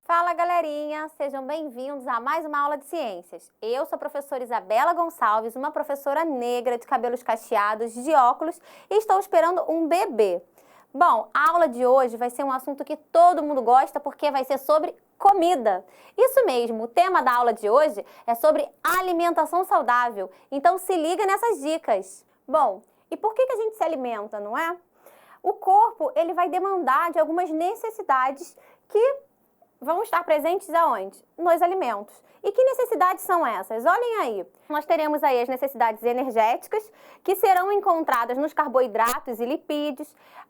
Fala galerinha, sejam bem-vindos a mais uma aula de ciências. Eu sou a professora Isabela Gonçalves, uma professora negra de cabelos cacheados, de óculos e estou esperando um bebê. Bom, a aula de hoje vai ser um assunto que todo mundo gosta porque vai ser sobre comida. Isso mesmo, o tema da aula de hoje é sobre alimentação saudável, então se liga nessas dicas. Bom, e por que a gente se alimenta, não é? O corpo, ele vai demandar de algumas necessidades que vão estar presentes aonde? Nos alimentos. E que necessidades são essas? Olhem aí. Nós teremos aí as necessidades energéticas, que serão encontradas nos carboidratos e lipídios,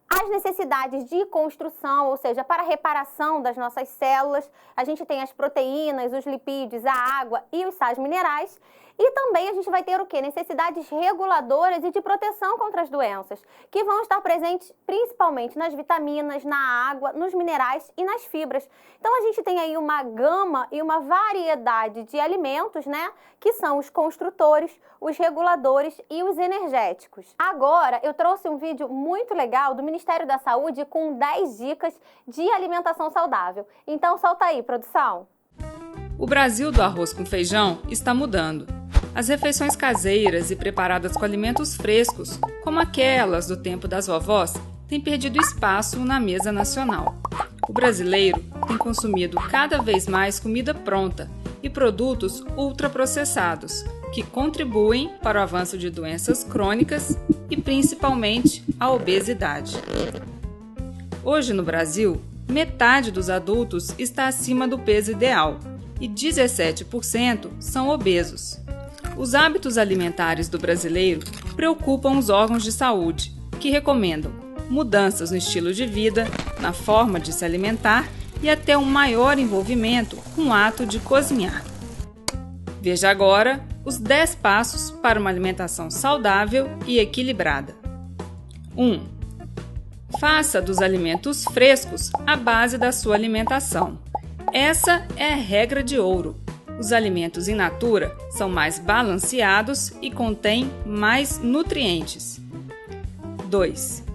as necessidades de construção, ou seja, para a reparação das nossas células. A gente tem as proteínas, os lipídios, a água e os sais minerais. E também a gente vai ter o quê? Necessidades reguladoras e de proteção contra as doenças, que vão estar presentes principalmente nas vitaminas, na água, nos minerais e nas fibras. Então a gente tem aí uma gama e uma variedade de alimentos, né? Que são os construtores, os reguladores e os energéticos. Agora eu trouxe um vídeo muito legal do Ministério da Saúde com 10 dicas de alimentação saudável. Então solta aí, produção! O Brasil do arroz com feijão está mudando. As refeições caseiras e preparadas com alimentos frescos, como aquelas do tempo das vovós, têm perdido espaço na mesa nacional. O brasileiro tem consumido cada vez mais comida pronta e produtos ultraprocessados, que contribuem para o avanço de doenças crônicas e principalmente a obesidade. Hoje no Brasil, metade dos adultos está acima do peso ideal e 17% são obesos. Os hábitos alimentares do brasileiro preocupam os órgãos de saúde, que recomendam mudanças no estilo de vida, na forma de se alimentar e até um maior envolvimento com o ato de cozinhar. Veja agora os 10 passos para uma alimentação saudável e equilibrada. 1. Faça dos alimentos frescos a base da sua alimentação. Essa é a regra de ouro. Os alimentos in natura são mais balanceados e contêm mais nutrientes. 2.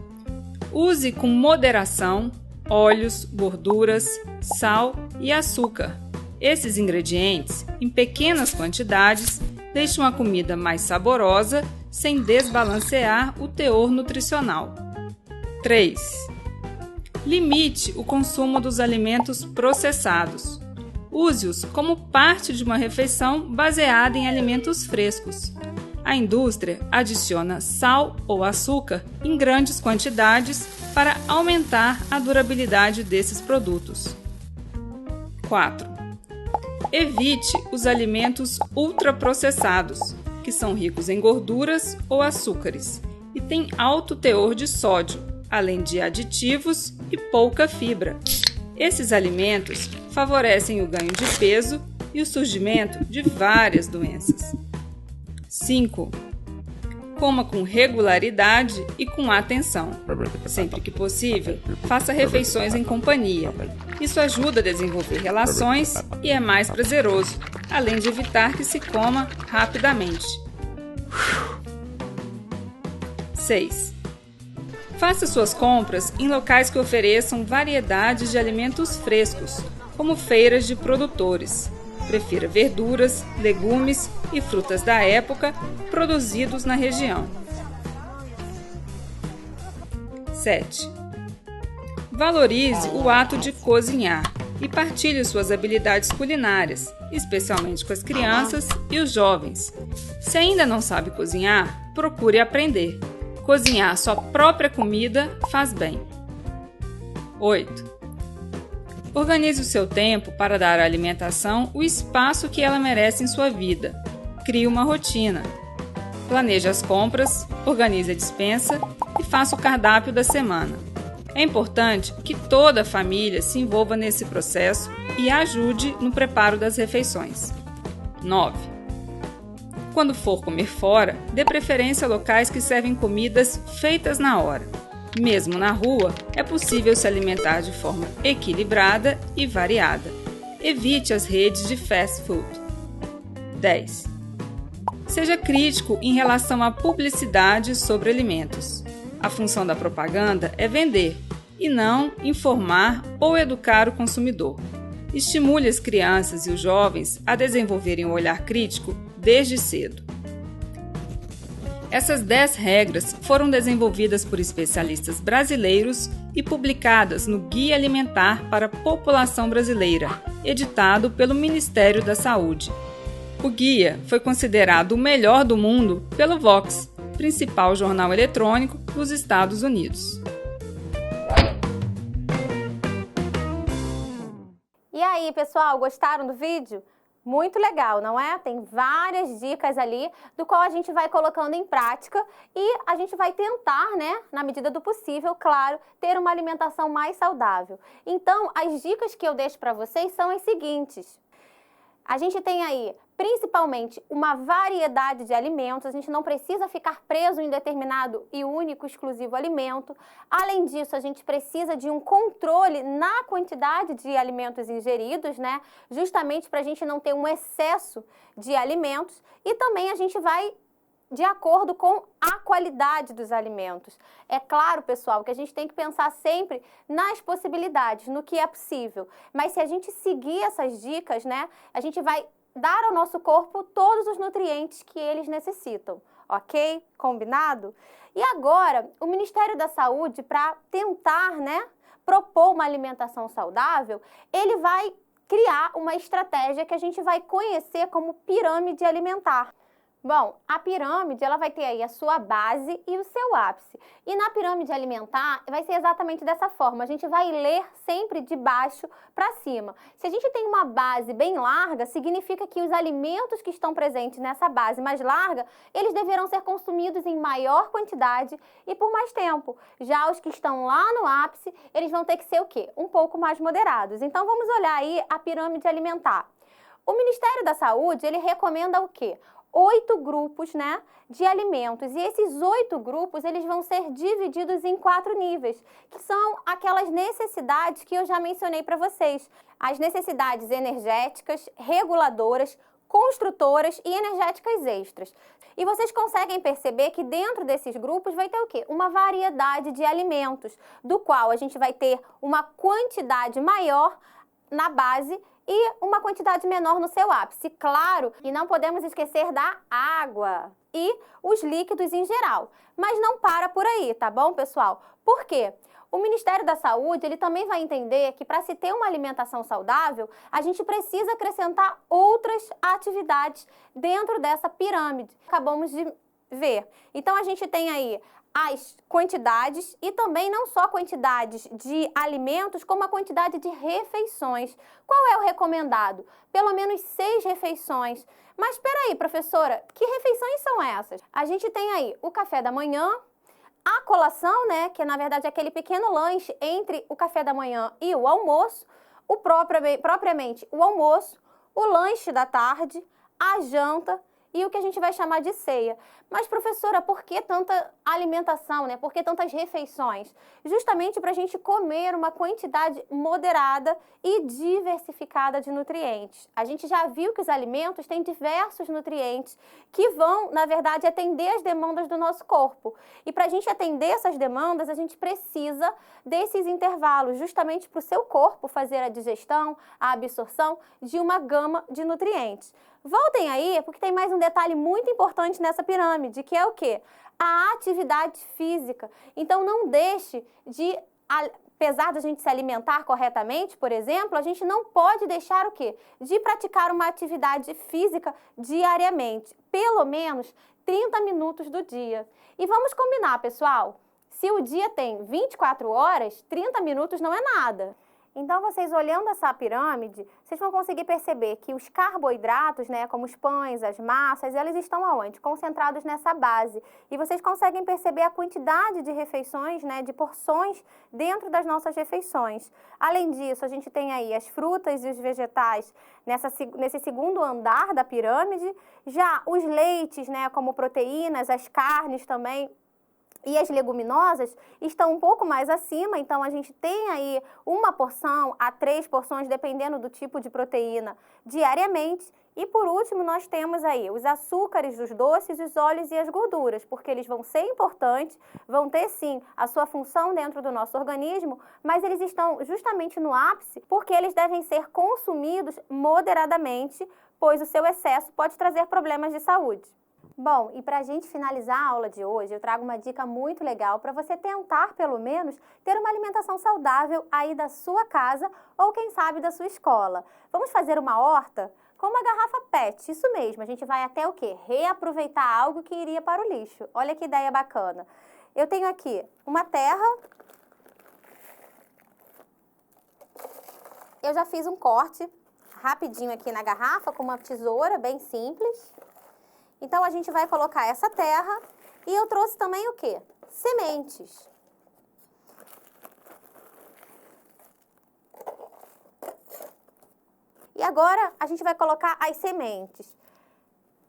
Use com moderação óleos, gorduras, sal e açúcar. Esses ingredientes, em pequenas quantidades, deixam a comida mais saborosa sem desbalancear o teor nutricional. 3. Limite o consumo dos alimentos processados. Use-os como parte de uma refeição baseada em alimentos frescos. A indústria adiciona sal ou açúcar em grandes quantidades para aumentar a durabilidade desses produtos. 4. Evite os alimentos ultraprocessados, que são ricos em gorduras ou açúcares e têm alto teor de sódio, além de aditivos e pouca fibra. Esses alimentos favorecem o ganho de peso e o surgimento de várias doenças. 5. Coma com regularidade e com atenção. Sempre que possível, faça refeições em companhia. Isso ajuda a desenvolver relações e é mais prazeroso, além de evitar que se coma rapidamente. 6. Faça suas compras em locais que ofereçam variedades de alimentos frescos, como feiras de produtores. Prefira verduras, legumes e frutas da época produzidos na região. 7. Valorize o ato de cozinhar e partilhe suas habilidades culinárias, especialmente com as crianças e os jovens. Se ainda não sabe cozinhar, procure aprender. Cozinhar sua própria comida faz bem. 8. Organize o seu tempo para dar à alimentação o espaço que ela merece em sua vida. Crie uma rotina. Planeje as compras, organize a despensa e faça o cardápio da semana. É importante que toda a família se envolva nesse processo e ajude no preparo das refeições. 9. Quando for comer fora, dê preferência a locais que servem comidas feitas na hora. Mesmo na rua, é possível se alimentar de forma equilibrada e variada. Evite as redes de fast food. 10. Seja crítico em relação à publicidade sobre alimentos. A função da propaganda é vender, e não informar ou educar o consumidor. estimule as crianças e os jovens a desenvolverem o olhar crítico desde cedo. Essas 10 regras foram desenvolvidas por especialistas brasileiros e publicadas no Guia Alimentar para a População Brasileira, editado pelo Ministério da Saúde. O guia foi considerado o melhor do mundo pelo Vox, principal jornal eletrônico dos Estados Unidos. E aí, pessoal, gostaram do vídeo? Muito legal, não é? Tem várias dicas ali, do qual a gente vai colocando em prática e a gente vai tentar, né, na medida do possível, claro, ter uma alimentação mais saudável. Então, as dicas que eu deixo para vocês são as seguintes. A gente tem aí, principalmente, uma variedade de alimentos, a gente não precisa ficar preso em determinado e único, exclusivo alimento. Além disso, a gente precisa de um controle na quantidade de alimentos ingeridos, né? Justamente para a gente não ter um excesso de alimentos. E também a gente vai de acordo com a qualidade dos alimentos. É claro, pessoal, que a gente tem que pensar sempre nas possibilidades, no que é possível. Mas se a gente seguir essas dicas, né, a gente vai dar ao nosso corpo todos os nutrientes que eles necessitam, ok? Combinado? E agora, o Ministério da Saúde, para tentar, né, propor uma alimentação saudável, ele vai criar uma estratégia que a gente vai conhecer como pirâmide alimentar. Bom, a pirâmide, ela vai ter aí a sua base e o seu ápice. E na pirâmide alimentar, vai ser exatamente dessa forma. A gente vai ler sempre de baixo para cima. Se a gente tem uma base bem larga, significa que os alimentos que estão presentes nessa base mais larga, eles deverão ser consumidos em maior quantidade e por mais tempo. Já os que estão lá no ápice, eles vão ter que ser o quê? Um pouco mais moderados. Então, vamos olhar aí a pirâmide alimentar. O Ministério da Saúde, ele recomenda o quê? 8 grupos, né, de alimentos. E esses 8 grupos, eles vão ser divididos em 4 níveis, que são aquelas necessidades que eu já mencionei para vocês. As necessidades energéticas, reguladoras, construtoras e energéticas extras. E vocês conseguem perceber que dentro desses grupos vai ter o quê? Uma variedade de alimentos, do qual a gente vai ter uma quantidade maior na base e uma quantidade menor no seu ápice, claro, e não podemos esquecer da água e os líquidos em geral. Mas não para por aí, tá bom, pessoal? Por quê? O Ministério da Saúde, ele também vai entender que para se ter uma alimentação saudável, a gente precisa acrescentar outras atividades dentro dessa pirâmide. Acabamos de ver. Então, a gente tem aí as quantidades e também não só quantidades de alimentos, como a quantidade de refeições. Qual é o recomendado? Pelo menos 6 refeições. Mas espera aí, professora, que refeições são essas? A gente tem aí o café da manhã, a colação, né, que na verdade é aquele pequeno lanche entre o café da manhã e o almoço, propriamente o almoço, o lanche da tarde, a janta e o que a gente vai chamar de ceia. Mas, professora, por que tanta alimentação, né? Por que tantas refeições? Justamente para a gente comer uma quantidade moderada e diversificada de nutrientes. A gente já viu que os alimentos têm diversos nutrientes que vão, na verdade, atender as demandas do nosso corpo. E para a gente atender essas demandas, a gente precisa desses intervalos, justamente para o seu corpo fazer a digestão, a absorção de uma gama de nutrientes. Voltem aí, porque tem mais um detalhe muito importante nessa pirâmide, que é o quê? A atividade física. Então, não deixe de, apesar da gente se alimentar corretamente, por exemplo, a gente não pode deixar o quê? De praticar uma atividade física diariamente, pelo menos 30 minutos do dia. E vamos combinar, pessoal, se o dia tem 24 horas, 30 minutos não é nada. Então, vocês olhando essa pirâmide, vocês vão conseguir perceber que os carboidratos, né, como os pães, as massas, eles estão aonde? Concentrados nessa base. E vocês conseguem perceber a quantidade de refeições, né, de porções dentro das nossas refeições. Além disso, a gente tem aí as frutas e os vegetais nesse segundo andar da pirâmide. Já os leites, né, como proteínas, as carnes também, E as leguminosas estão um pouco mais acima, então a gente tem aí 1 porção a 3 porções, dependendo do tipo de proteína, diariamente. E por último, nós temos aí os açúcares, os doces, os óleos e as gorduras, porque eles vão ser importantes, vão ter sim a sua função dentro do nosso organismo, mas eles estão justamente no ápice porque eles devem ser consumidos moderadamente, pois o seu excesso pode trazer problemas de saúde. Bom, e para a gente finalizar a aula de hoje, eu trago uma dica muito legal para você tentar, pelo menos, ter uma alimentação saudável aí da sua casa ou, quem sabe, da sua escola. Vamos fazer uma horta com uma garrafa PET, isso mesmo, a gente vai até o quê? Reaproveitar algo que iria para o lixo. Olha que ideia bacana. Eu tenho aqui uma terra. Eu já fiz um corte rapidinho aqui na garrafa com uma tesoura, bem simples. Então, a gente vai colocar essa terra e eu trouxe também o quê? Sementes. E agora, a gente vai colocar as sementes.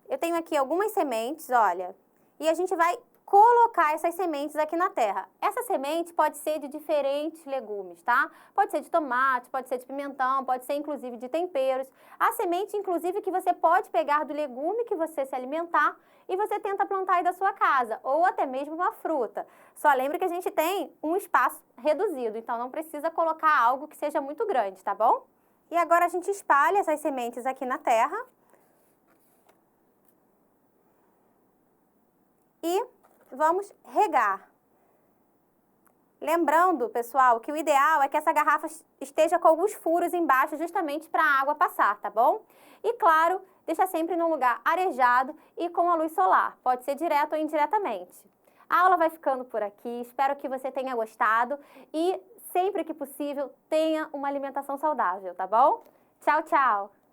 Eu tenho aqui algumas sementes, olha, e a gente vai colocar essas sementes aqui na terra. Essa semente pode ser de diferentes legumes, tá? Pode ser de tomate, pode ser de pimentão, pode ser inclusive de temperos. A semente, inclusive, que você pode pegar do legume que você se alimentar e você tenta plantar aí da sua casa, ou até mesmo uma fruta. Só lembre que a gente tem um espaço reduzido, então não precisa colocar algo que seja muito grande, tá bom? E agora a gente espalha essas sementes aqui na terra. E vamos regar. Lembrando, pessoal, que o ideal é que essa garrafa esteja com alguns furos embaixo, justamente para a água passar, tá bom? E claro, deixa sempre num lugar arejado e com a luz solar. Pode ser direto ou indiretamente. A aula vai ficando por aqui, espero que você tenha gostado e, sempre que possível, tenha uma alimentação saudável, tá bom? Tchau, tchau!